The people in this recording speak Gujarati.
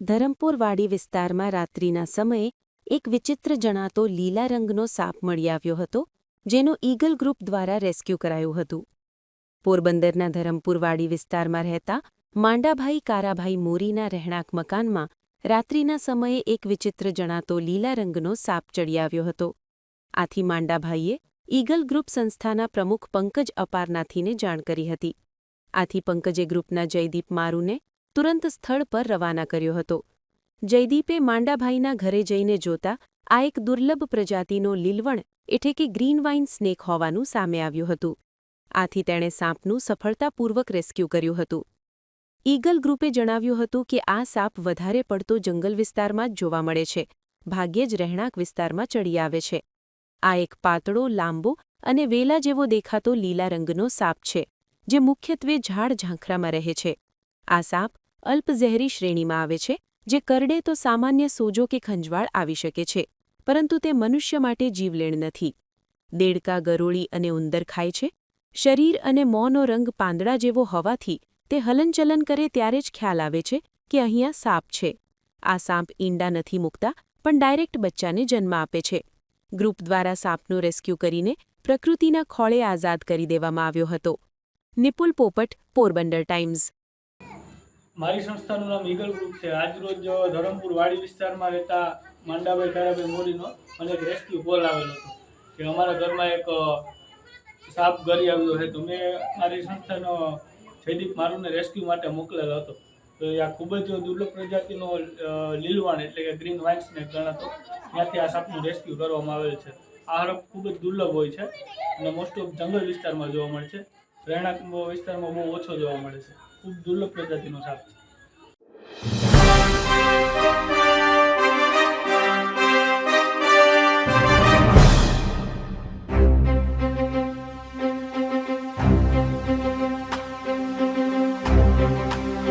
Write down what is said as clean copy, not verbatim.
ધરમપુરવાડી વિસ્તારમાં રાત્રિના સમયે એક વિચિત્ર જણાતો લીલા રંગનો સાપ મળી આવ્યો હતો, જેનો ઈગલ ગ્રુપ દ્વારા રેસ્ક્યુ કરાયું હતું. પોરબંદરના ધરમપુરવાડી વિસ્તારમાં રહેતા માંડાભાઈ કારાભાઈ મોરીના રહેણાંક મકાનમાં રાત્રિના સમયે એક વિચિત્ર જણાતો લીલા રંગનો સાપ ચડી આવ્યો હતો. આથી માંડાભાઈએ ઈગલ ગ્રુપ સંસ્થાના પ્રમુખ પંકજ અપારનાથીને જાણ કરી હતી. આથી પંકજે ગ્રુપના જયદીપ મારુને તુરંત સ્થળ પર રવાના કર્યો હતો. જયદીપે માંડાભાઈના ઘરે જઈને જોતા આ એક દુર્લભ પ્રજાતિનો લીલવણ એટલે કે ગ્રીન વાઇન સ્નેક હોવાનું સામે આવ્યું હતું. આથી તેણે સાપનું સફળતાપૂર્વક રેસ્ક્યુ કર્યું હતું. ઈગલ ગ્રુપે જણાવ્યું હતું કે આ સાપ વધારે પડતો જંગલ વિસ્તારમાં જ જોવા મળે છે, ભાગ્યે જ રહેણાંક વિસ્તારમાં ચડી આવે છે. આ એક પાતળો, લાંબો અને વેલા જેવો દેખાતો લીલા રંગનો સાપ છે, જે મુખ્યત્વે ઝાડ ઝાંખરામાં રહે છે. આ સાપ અલ્પઝેરી શ્રેણીમાં આવે છે, જે કરડે તો સામાન્ય સોજો કે ખંજવાળ આવી શકે છે, પરંતુ તે મનુષ્ય માટે જીવલેણ નથી. દેડકા, ગરોળી અને ઉંદર ખાય છે. શરીર અને મોંનો રંગ પાંદડા જેવો હોવાથી તે હલનચલન કરે ત્યારે જ ખ્યાલ આવે છે કે અહીંયા સાપ છે. આ સાપ ઈંડા નથી મૂકતા, પણ ડાયરેક્ટ બચ્ચાને જન્મ આપે છે. ગ્રુપ દ્વારા સાપનું રેસ્ક્યુ કરીને પ્રકૃતિના ખોળે આઝાદ કરી દેવામાં આવ્યો હતો. નિપુલ પોપટ, પોરબંદર ટાઈમ્સ. મારી સંસ્થાનું નામ ઈગલ ગ્રુપ છે. આજરોજ ધરમપુરવાડી વિસ્તારમાં રહેતા માંડાભાઈ કારાભાઈ મોરીનો મને એક રેસ્ક્યુ કોલ આવેલો હતો કે અમારા ઘરમાં એક સાપ ગરી આવ્યો છે. તો મેં મારી સંસ્થાનો જયદીપ મારુને રેસ્ક્યુ માટે મોકલેલો હતો. તો આ ખૂબ જ દુર્લભ પ્રજાતિનો લીલવાણ એટલે કે ગ્રીન વાઇન સ્નેક ગણાતો, ત્યાંથી આ સાપનું રેસ્ક્યુ કરવામાં આવેલ છે. આ હરફ ખૂબ જ દુર્લભ હોય છે અને મોસ્ટ ઓફ જંગલ વિસ્તારમાં જોવા મળે છે. રહેણાંક વિસ્તારમાં બહુ ઓછો જોવા મળે છે. ખૂબ દુર્લભ પ્રજાતિનો સાપ છે.